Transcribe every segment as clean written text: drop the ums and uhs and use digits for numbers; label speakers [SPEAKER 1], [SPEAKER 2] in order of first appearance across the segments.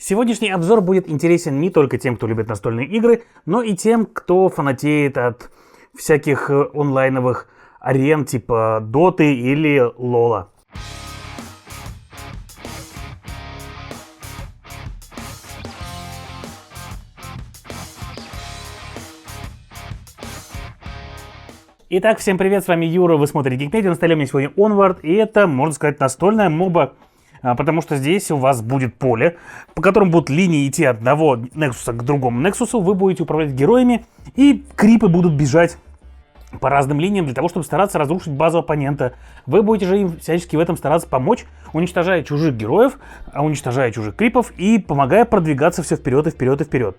[SPEAKER 1] Сегодняшний обзор будет интересен не только тем, кто любит настольные игры, но и тем, кто фанатеет от всяких онлайновых арен типа Доты или Лола. Итак, всем привет, с вами Юра, вы смотрите Geekpedia, на столе у меня сегодня Onward, и это, можно сказать, настольная моба, потому что здесь у вас будет поле, по которому будут линии идти от одного Nexus к другому Nexus, вы будете управлять героями, и крипы будут бежать по разным линиям для того, чтобы стараться разрушить базу оппонента. Вы будете же им всячески в этом стараться помочь, уничтожая чужих героев, уничтожая чужих крипов и помогая продвигаться все вперед и вперед и вперед.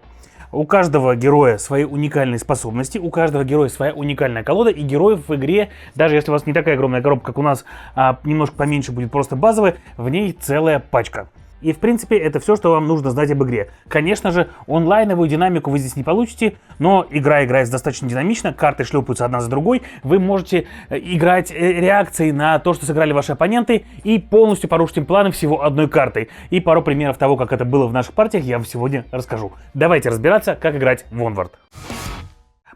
[SPEAKER 1] У каждого героя свои уникальные способности, у каждого героя своя уникальная колода, и героев в игре, даже если у вас не такая огромная коробка, как у нас, а немножко поменьше будет просто базовая, в ней целая пачка. И, в принципе, это все, что вам нужно знать об игре. Конечно же, онлайновую динамику вы здесь не получите, но игра играется достаточно динамично, карты шлепаются одна за другой, вы можете играть реакцией на то, что сыграли ваши оппоненты, и полностью порушить им планы всего одной картой. И пару примеров того, как это было в наших партиях, я вам сегодня расскажу. Давайте разбираться, как играть в Onward.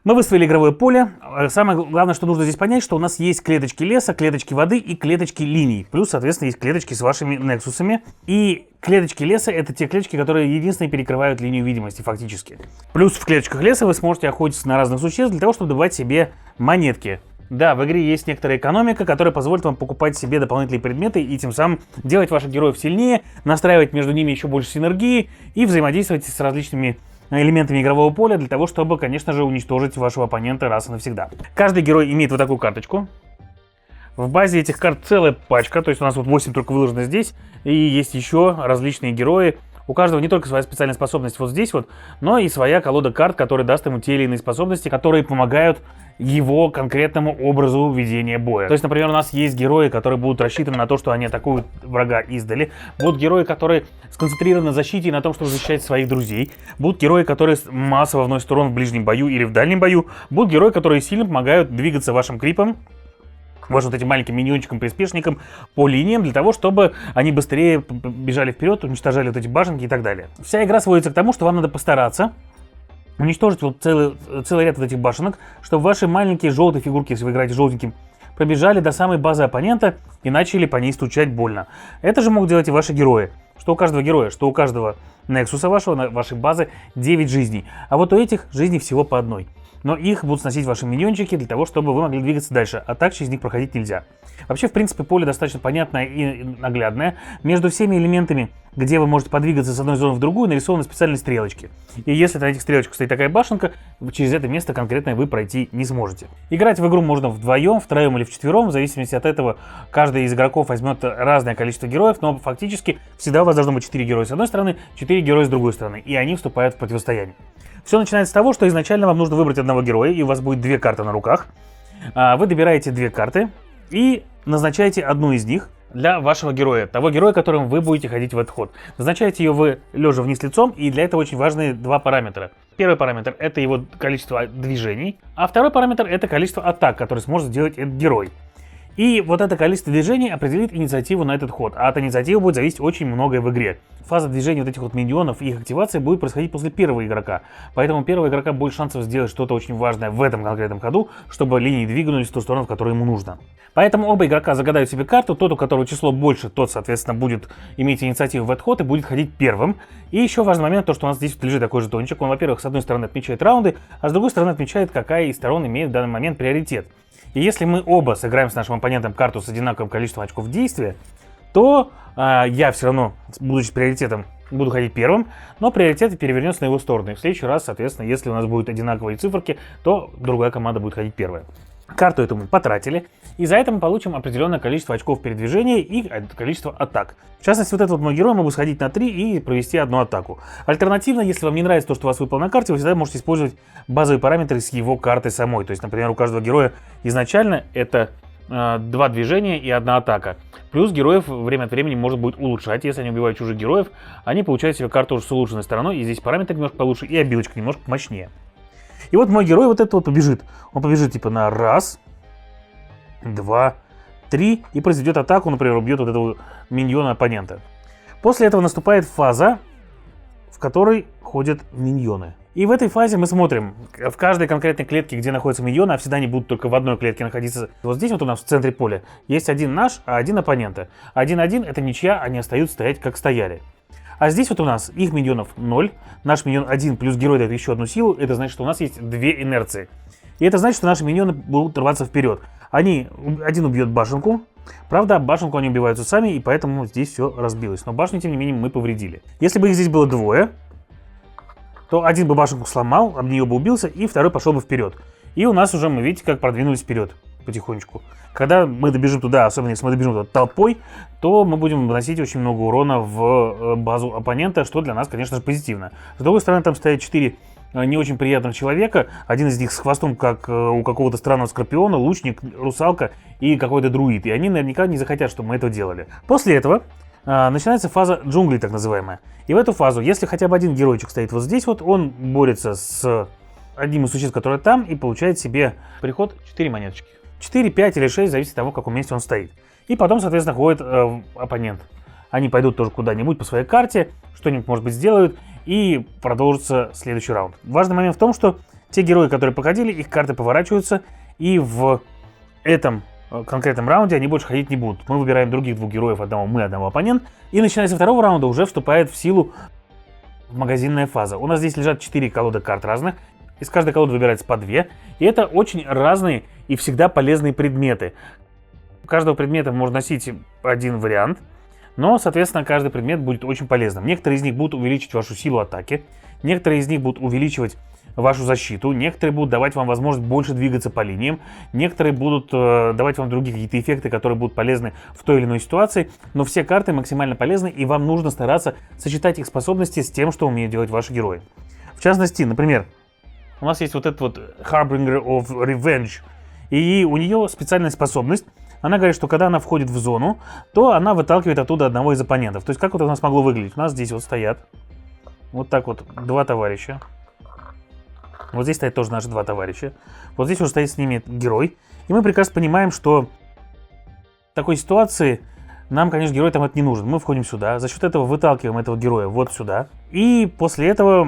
[SPEAKER 1] Мы выставили игровое поле. Самое главное, что нужно здесь понять, что у нас есть клеточки леса, клеточки воды и клеточки линий. Плюс, соответственно, есть клеточки с вашими нексусами. И клеточки леса — это те клеточки, которые единственные перекрывают линию видимости фактически. Плюс в клеточках леса вы сможете охотиться на разных существ для того, чтобы добывать себе монетки. Да, в игре есть некоторая экономика, которая позволит вам покупать себе дополнительные предметы и тем самым делать ваших героев сильнее, настраивать между ними еще больше синергии и взаимодействовать с различными элементами игрового поля для того, чтобы, конечно же, уничтожить вашего оппонента раз и навсегда. Каждый герой имеет вот такую карточку. В базе этих карт целая пачка, то есть у нас вот 8 только выложено здесь, и есть еще различные герои. У каждого не только своя специальная способность вот здесь вот, но и своя колода карт, которая даст ему те или иные способности, которые помогают его конкретному образу ведения боя. То есть, например, у нас есть герои, которые будут рассчитаны на то, что они атакуют врага издали. Будут герои, которые сконцентрированы на защите и на том, чтобы защищать своих друзей. Будут герои, которые массово вносят урон в ближнем бою или в дальнем бою. Будут герои, которые сильно помогают двигаться вашим крипам, вашим вот этим маленьким миньончикам, приспешникам по линиям, для того, чтобы они быстрее бежали вперед, уничтожали вот эти башенки и так далее. Вся игра сводится к тому, что вам надо постараться уничтожить вот целый ряд вот этих башенок, чтобы ваши маленькие желтые фигурки, если вы играете желтеньким, пробежали до самой базы оппонента и начали по ней стучать больно. Это же могут делать и ваши герои. Что у каждого героя, что у каждого Нексуса вашего, вашей базы 9 жизней. А вот у этих жизней всего по одной. Но их будут сносить ваши миньончики для того, чтобы вы могли двигаться дальше, а так через них проходить нельзя. Вообще, в принципе, поле достаточно понятное и наглядное. Между всеми элементами, где вы можете подвигаться с одной зоны в другую, нарисованы специальные стрелочки. И если на этих стрелочках стоит такая башенка, через это место конкретно вы пройти не сможете. Играть в игру можно вдвоем, втроем или вчетвером. В зависимости от этого, каждый из игроков возьмет разное количество героев, но фактически всегда у вас должно быть 4 героя с одной стороны, 4 героя с другой стороны, и они вступают в противостояние. Все начинается с того, что изначально вам нужно выбрать одного героя, и у вас будет 2 карты на руках. Вы добираете 2 карты и назначаете одну из них для вашего героя, того героя, которым вы будете ходить в этот ход. Назначаете ее вы лежа вниз лицом, и для этого очень важны 2 параметра. Первый параметр — это его количество движений, а второй параметр — это количество атак, которые сможет сделать этот герой. И вот это количество движений определит инициативу на этот ход. А от инициативы будет зависеть очень многое в игре. Фаза движения вот этих вот миньонов и их активации будет происходить после первого игрока. Поэтому у первого игрока больше шансов сделать что-то очень важное в этом конкретном ходу, чтобы линии двигались в ту сторону, в которую ему нужно. Поэтому оба игрока загадают себе карту. Тот, у которого число больше, тот, соответственно, будет иметь инициативу в этот ход и будет ходить первым. И еще важный момент, то, что у нас здесь лежит такой жетончик. Он, во-первых, с одной стороны отмечает раунды, а с другой стороны отмечает, какая из сторон имеет в данный момент приоритет. И если мы оба сыграем с нашим оппонентом карту с одинаковым количеством очков действия, то я все равно, будучи приоритетом, буду ходить первым, но приоритет перевернется на его сторону. И в следующий раз, соответственно, если у нас будут одинаковые циферки, то другая команда будет ходить первая. Карту эту мы потратили, и за это мы получим определенное количество очков передвижения и количество атак. В частности, вот этот вот мой герой могу сходить на 3 и провести одну атаку. Альтернативно, если вам не нравится то, что у вас выпало на карте, вы всегда можете использовать базовые параметры с его картой самой. То есть, например, у каждого героя изначально это 2 движения и 1 атака. Плюс героев время от времени можно будет улучшать. Если они убивают чужих героев, они получают себе карту уже с улучшенной стороной, и здесь параметры немножко получше, и обилочка немножко мощнее. И вот мой герой вот этот вот побежит. Он побежит типа на 1, 2, 3 и произведет атаку, например, убьет вот этого миньона оппонента. После этого наступает фаза которой ходят миньоны. И в этой фазе мы смотрим, в каждой конкретной клетке, где находятся миньоны, а всегда они будут только в одной клетке находиться. Вот здесь вот у нас в центре поля есть один наш, а один оппонента. 1-1 это ничья, они остаются стоять как стояли. А здесь вот у нас их миньонов 0, наш миньон 1 плюс герой дает еще одну силу, это значит, что у нас есть 2 инерции. И это значит, что наши миньоны будут рваться вперед. Один убьет башенку, правда, башенку они убиваются сами, и поэтому здесь все разбилось. Но башню, тем не менее, мы повредили. Если бы их здесь было двое, то один бы башенку сломал, об нее бы убился, и второй пошел бы вперед. И у нас уже, мы видите, как продвинулись вперед потихонечку. Когда мы добежим туда, особенно если мы добежим туда толпой, то мы будем наносить очень много урона в базу оппонента, что для нас, конечно же, позитивно. С другой стороны, там стоят 4 не очень приятных человека. Один из них с хвостом, как у какого-то странного скорпиона, лучник, русалка и какой-то друид. И они наверняка не захотят, чтобы мы это делали. После этого начинается фаза джунглей, так называемая. И в эту фазу, если хотя бы один геройчик стоит вот здесь вот, он борется с одним из существ, которые там, и получает себе приход 4 монеточки. 4, 5 или 6, зависит от того, в каком месте он стоит. И потом, соответственно, ходит оппонент. Они пойдут тоже куда-нибудь по своей карте, что-нибудь, может быть, сделают, и продолжится следующий раунд. Важный момент в том, что те герои, которые походили, их карты поворачиваются, и в этом конкретном раунде они больше ходить не будут. Мы выбираем других двух героев, одного мы, одного оппонент, и начиная со второго раунда уже вступает в силу магазинная фаза. У нас здесь лежат 4 колоды карт разных, из каждой колоды выбирается по 2, и это очень разные и всегда полезные предметы. У каждого предмета можно носить один вариант, но, соответственно, каждый предмет будет очень полезным. Некоторые из них будут увеличивать вашу силу атаки, некоторые из них будут увеличивать вашу защиту, некоторые будут давать вам возможность больше двигаться по линиям, некоторые будут давать вам другие какие-то эффекты, которые будут полезны в той или иной ситуации, но все карты максимально полезны, и вам нужно стараться сочетать их способности с тем, что умеют делать ваши герои. В частности, например, у нас есть вот этот вот Harbinger of Revenge, и у нее специальная способность. Она говорит, что когда она входит в зону, то она выталкивает оттуда одного из оппонентов. То есть как вот у нас могло выглядеть? У нас здесь вот стоят вот так вот 2 товарища. Вот здесь стоят тоже наши 2 товарища. Вот здесь уже стоит с ними герой. И мы прекрасно понимаем, что в такой ситуации нам, конечно, герой там это не нужен. Мы входим сюда, за счет этого выталкиваем этого героя вот сюда. И после этого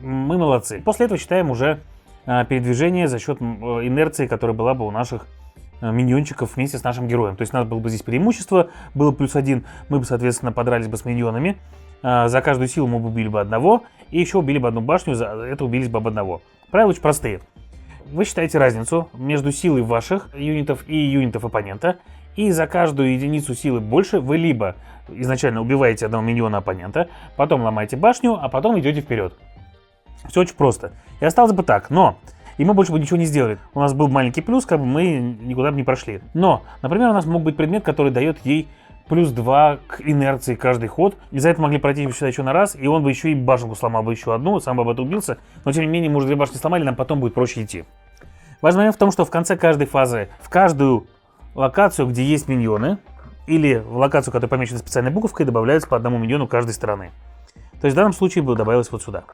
[SPEAKER 1] мы молодцы. После этого считаем уже передвижение за счет инерции, которая была бы у наших миньончиков вместе с нашим героем. То есть у нас было бы здесь преимущество, было +1, мы бы, соответственно, подрались бы с миньонами. За каждую силу мы бы убили бы одного, и еще убили бы одну башню, за это убились бы об одного. Правила очень простые. Вы считаете разницу между силой ваших юнитов и юнитов оппонента, и за каждую единицу силы больше вы либо изначально убиваете одного миньона оппонента, потом ломаете башню, а потом идете вперед. Все очень просто. И осталось бы так, но... И мы больше бы ничего не сделали. У нас был маленький плюс, как бы мы никуда бы не прошли. Но, например, у нас мог быть предмет, который дает ей +2 к инерции каждый ход. И за это могли пройти сюда еще на раз, и он бы еще и башенку сломал бы еще одну, сам бы об этом убился. Но, тем не менее, мы уже 2 башни сломали, нам потом будет проще идти. Важный момент в том, что в конце каждой фазы, в каждую локацию, где есть миньоны, или в локацию, которая помечена специальной буковкой, добавляется по одному миньону каждой стороны. То есть в данном случае бы добавилось вот сюда.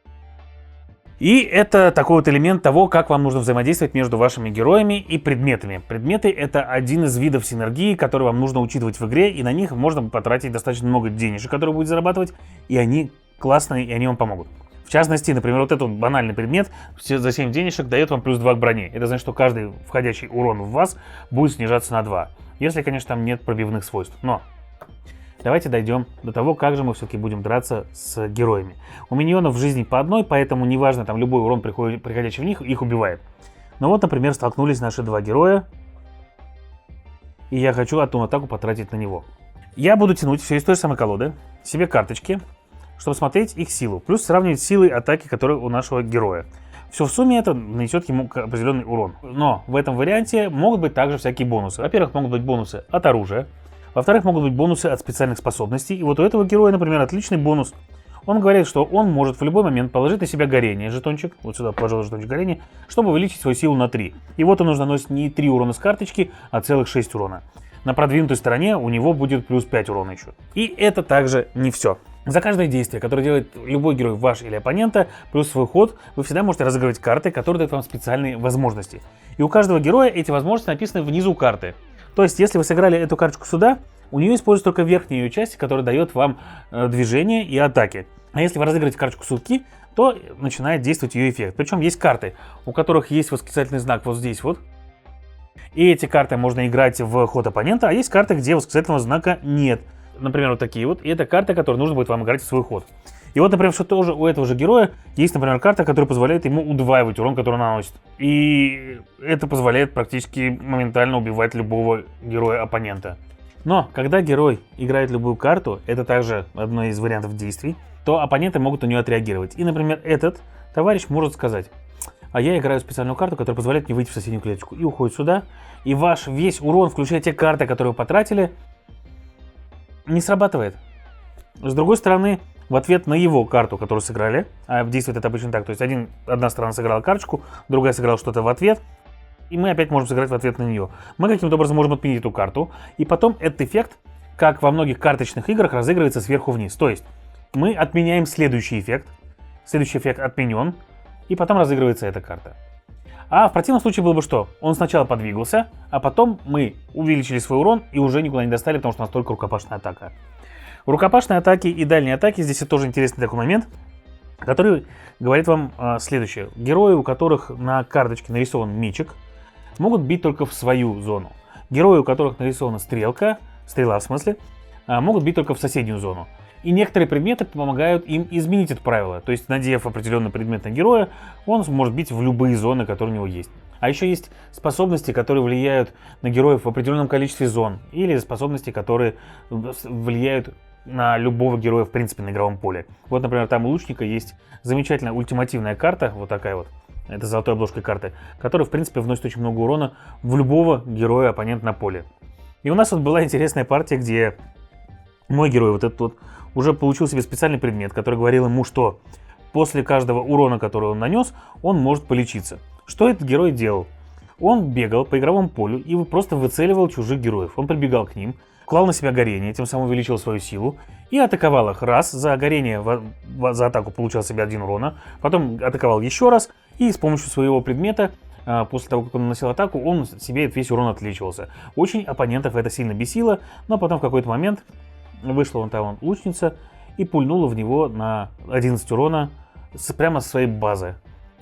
[SPEAKER 1] И это такой вот элемент того, как вам нужно взаимодействовать между вашими героями и предметами. Предметы — это один из видов синергии, который вам нужно учитывать в игре, и на них можно потратить достаточно много денежек, которые вы будете зарабатывать, и они классные, и они вам помогут. В частности, например, вот этот банальный предмет за 7 денежек дает вам +2 к броне. Это значит, что каждый входящий урон в вас будет снижаться на 2. Если, конечно, там нет пробивных свойств. Но давайте дойдем до того, как же мы все-таки будем драться с героями. У миньонов в жизни по одной, поэтому неважно, там любой урон, приходящий в них, их убивает. Но вот, например, столкнулись наши 2 героя, и я хочу одну атаку потратить на него. Я буду тянуть все из той же самой колоды, себе карточки, чтобы смотреть их силу, плюс сравнивать силы атаки, которые у нашего героя. Все в сумме это нанесет ему определенный урон. Но в этом варианте могут быть также всякие бонусы. Во-первых, могут быть бонусы от оружия. Во-вторых, могут быть бонусы от специальных способностей. И вот у этого героя, например, отличный бонус. Он говорит, что он может в любой момент положить на себя горение, жетончик. Вот сюда положил жетончик горения, чтобы увеличить свою силу на 3. И вот он нужно наносить не 3 урона с карточки, а целых 6 урона. На продвинутой стороне у него будет плюс 5 урона еще. И это также не все. За каждое действие, которое делает любой герой, ваш или оппонента, плюс свой ход, вы всегда можете разыгрывать карты, которые дают вам специальные возможности. И у каждого героя эти возможности написаны внизу карты. То есть, если вы сыграли эту карточку сюда, у нее используется только верхняя ее часть, которая дает вам движение и атаки. А если вы разыграете карточку суки, то начинает действовать ее эффект. Причем есть карты, у которых есть восклицательный знак вот здесь вот. И эти карты можно играть в ход оппонента, а есть карты, где восклицательного знака нет. Например, вот такие вот. И это карты, которые нужно будет вам играть в свой ход. И вот, например, что тоже у этого же героя есть, например, карта, которая позволяет ему удваивать урон, который он наносит. И это позволяет практически моментально убивать любого героя-оппонента. Но когда герой играет любую карту, это также одно из вариантов действий, то оппоненты могут на нее отреагировать. И, например, этот товарищ может сказать: а я играю специальную карту, которая позволяет мне выйти в соседнюю клеточку. И уходит сюда. И ваш весь урон, включая те карты, которые вы потратили, не срабатывает. С другой стороны, в ответ на его карту, которую сыграли, а действует это обычно так, то есть одна сторона сыграла карточку, другая сыграла что-то в ответ, и мы опять можем сыграть в ответ на нее. Мы каким-то образом можем отменить эту карту, и потом этот эффект, как во многих карточных играх, разыгрывается сверху вниз. То есть мы отменяем следующий эффект отменен, и потом разыгрывается эта карта. А в противном случае было бы что? Он сначала подвигался, а потом мы увеличили свой урон и уже никуда не достали, потому что у нас только рукопашная атака. В рукопашной атаке и дальней атаке здесь тоже интересный такой момент, который говорит вам следующее. Герои, у которых на карточке нарисован мечик, могут бить только в свою зону. Герои, у которых нарисована стрела в смысле, могут бить только в соседнюю зону. И некоторые предметы помогают им изменить это правило. То есть, надев определенный предмет на героя, он может бить в любые зоны, которые у него есть. А еще есть способности, которые влияют на героев в определенном количестве зон. Или способности, которые влияют на любого героя, в принципе, на игровом поле. Вот, например, там у лучника есть замечательная ультимативная карта, вот такая вот, это золотой обложкой карты, которая, в принципе, вносит очень много урона в любого героя-оппонента на поле. И у нас вот была интересная партия, где мой герой, вот этот вот, уже получил себе специальный предмет, который говорил ему, что после каждого урона, который он нанес, он может полечиться. Что этот герой делал? Он бегал по игровому полю и просто выцеливал чужих героев. Он прибегал к ним, клал на себя горение, тем самым увеличил свою силу и атаковал их раз. За горение, за атаку получал себе 1 урона, потом атаковал еще раз и с помощью своего предмета, после того, как он наносил атаку, он себе весь урон отличивался. Очень оппонентов это сильно бесило, но потом в какой-то момент вышла вон там лучница и пульнула в него на 11 урона прямо со своей базы.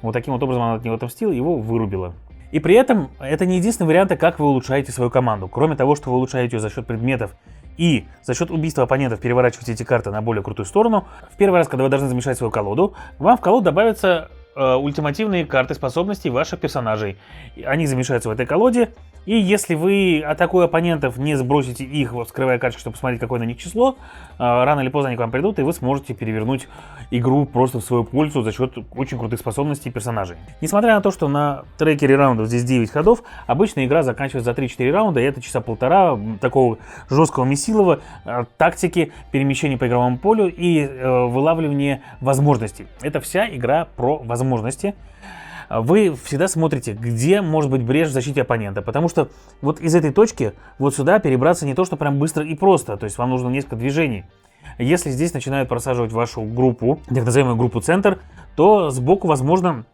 [SPEAKER 1] Вот таким вот образом она от него отомстила и его вырубила. И при этом это не единственный вариант, как вы улучшаете свою команду. Кроме того, что вы улучшаете ее за счет предметов и за счет убийства оппонентов переворачиваете эти карты на более крутую сторону, в первый раз, когда вы должны замешать свою колоду, вам в колоду добавятся ультимативные карты способностей ваших персонажей. Они замешаются в этой колоде, и если вы, атакуя оппонентов, не сбросите их, вскрывая карточку, чтобы посмотреть, какое на них число, рано или поздно они к вам придут, и вы сможете перевернуть игру просто в свою пользу за счет очень крутых способностей персонажей. Несмотря на то, что на трекере раундов здесь 9 ходов, обычно игра заканчивается за 3-4 раунда, и это часа полтора такого жесткого месилова, тактики, перемещения по игровому полю и вылавливания возможностей. Это вся игра про возможности. Вы всегда смотрите, где может быть брешь в защите оппонента, потому что вот из этой точки вот сюда перебраться не то, что прям быстро и просто, то есть вам нужно несколько движений. Если здесь начинают просаживать вашу группу, так называемую группу центр, то сбоку, возможно,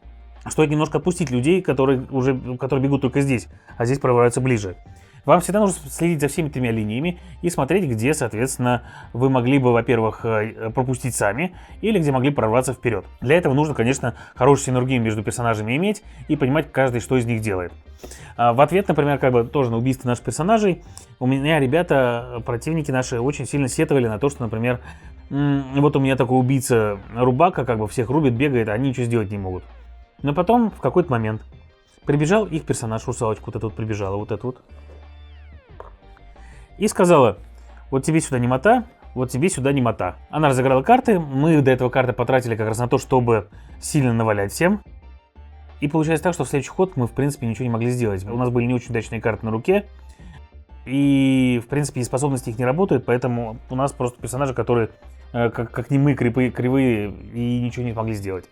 [SPEAKER 1] стоит немножко отпустить людей, которые бегут только здесь, а здесь прорываются ближе. Вам всегда нужно следить за всеми 3 линиями и смотреть, где, соответственно, вы могли бы, во-первых, пропустить сами, или где могли прорваться вперед. Для этого нужно, конечно, хорошую синергию между персонажами иметь и понимать каждый, что из них делает. В ответ, например, тоже на убийство наших персонажей, у меня ребята, противники наши, очень сильно сетовали на то, что, например, вот у меня такой убийца Рубака, всех рубит, бегает, а они ничего сделать не могут. Но потом, в какой-то момент, прибежал их персонаж, русалочка, вот эта вот прибежала, вот эта вот. И сказала: вот тебе сюда немота, вот тебе сюда немота. Она разыграла карты, мы до этого карты потратили как раз на то, чтобы сильно навалять всем. И получается так, что в следующий ход мы, в принципе, ничего не могли сделать. У нас были не очень удачные карты на руке. И, в принципе, и способности их не работают, поэтому у нас просто персонажи, которые, как немые, кривые и ничего не смогли сделать.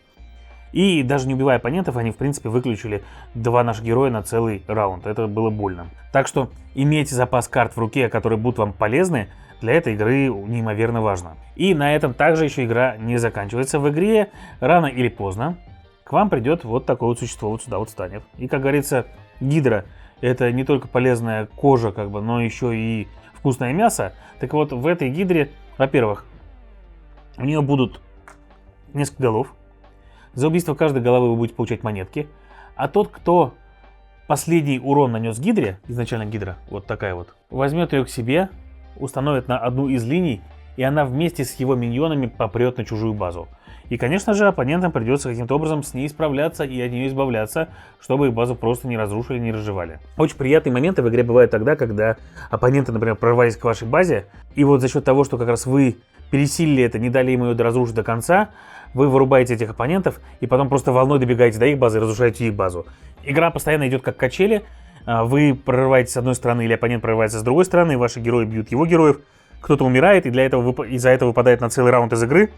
[SPEAKER 1] И даже не убивая оппонентов, они, в принципе, выключили 2 наших героя на целый раунд. Это было больно. Так что имейте запас карт в руке, которые будут вам полезны, для этой игры неимоверно важно. И на этом также еще игра не заканчивается. В игре рано или поздно к вам придет вот такое вот существо, вот сюда вот станет. И, как говорится, гидра — это не только полезная кожа, но еще и вкусное мясо. Так вот, в этой гидре, во-первых, у нее будут несколько голов. За убийство каждой головы вы будете получать монетки. А тот, кто последний урон нанес гидре, изначально гидра, вот такая вот, возьмет ее к себе, установит на одну из линий, и она вместе с его миньонами попрет на чужую базу. И, конечно же, оппонентам придется каким-то образом с ней справляться и от нее избавляться, чтобы их базу просто не разрушили, не разжевали. Очень приятные моменты в игре бывают тогда, когда оппоненты, например, прорвались к вашей базе, и вот за счет того, что как раз вы пересилили это, не дали им ее разрушить до конца, вы вырубаете этих оппонентов, и потом просто волной добегаете до их базы и разрушаете их базу. Игра постоянно идет как качели, вы прорываетесь с одной стороны, или оппонент прорывается с другой стороны, и ваши герои бьют его героев, кто-то умирает, и из-за этого выпадает на целый раунд из игры.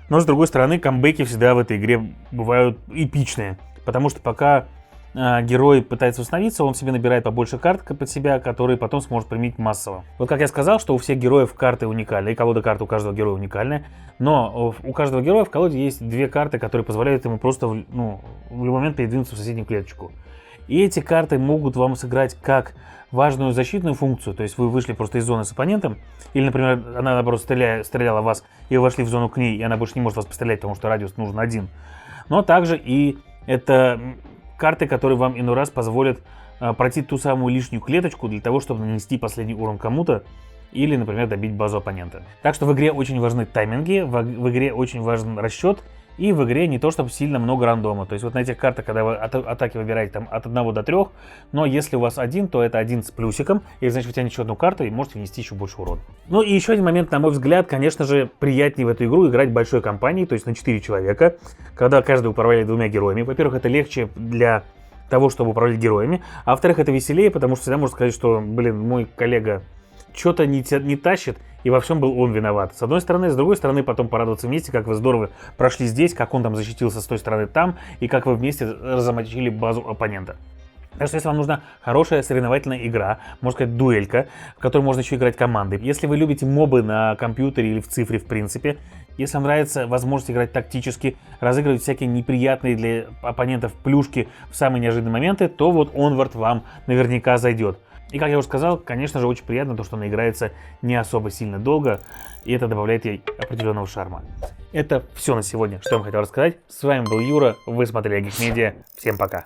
[SPEAKER 1] Но, с другой стороны, камбэки всегда в этой игре бывают эпичные. Потому что пока герой пытается восстановиться, он себе набирает побольше карт под себя, которые потом сможет применить массово. Вот как я сказал, что у всех героев карты уникальны, и колода карт у каждого героя уникальная. Но у каждого героя в колоде есть две карты, которые позволяют ему просто в любой момент передвинуться в соседнюю клеточку. И эти карты могут вам сыграть как важную защитную функцию, то есть вы вышли просто из зоны с оппонентом, или, например, она, наоборот, стреляла в вас, и вы вошли в зону к ней, и она больше не может вас пострелять, потому что радиус нужен один. Но также и это карты, которые вам иной раз позволят пройти ту самую лишнюю клеточку для того, чтобы нанести последний урон кому-то, или, например, добить базу оппонента. Так что в игре очень важны тайминги, в игре очень важен расчет, и в игре не то чтобы сильно много рандома. То есть вот на этих картах, когда вы атаки выбираете там от 1 до 3, но если у вас один, то это один с плюсиком, и значит вы тянете еще одну карту и можете внести еще больше урона. Ну и еще один момент, на мой взгляд, конечно же, приятнее в эту игру играть большой компанией, то есть на 4 человека, когда каждый управляет двумя героями. Во-первых, это легче для того, чтобы управлять героями, а во-вторых, это веселее, потому что всегда можно сказать, что, блин, мой коллега что-то не тащит, и во всем был он виноват. С одной стороны, с другой стороны, потом порадоваться вместе, как вы здорово прошли здесь, как он там защитился с той стороны там, и как вы вместе разомочили базу оппонента. Так что если вам нужна хорошая соревновательная игра, можно сказать дуэлька, в которой можно еще играть командой. Если вы любите мобы на компьютере или в цифре в принципе, если вам нравится возможность играть тактически, разыгрывать всякие неприятные для оппонентов плюшки в самые неожиданные моменты, то вот Onward вам наверняка зайдет. И, как я уже сказал, конечно же, очень приятно то, что она играется не особо сильно долго, и это добавляет ей определенного шарма. Это все на сегодня, что я вам хотел рассказать. С вами был Юра, вы смотрели Geek Media. Всем пока!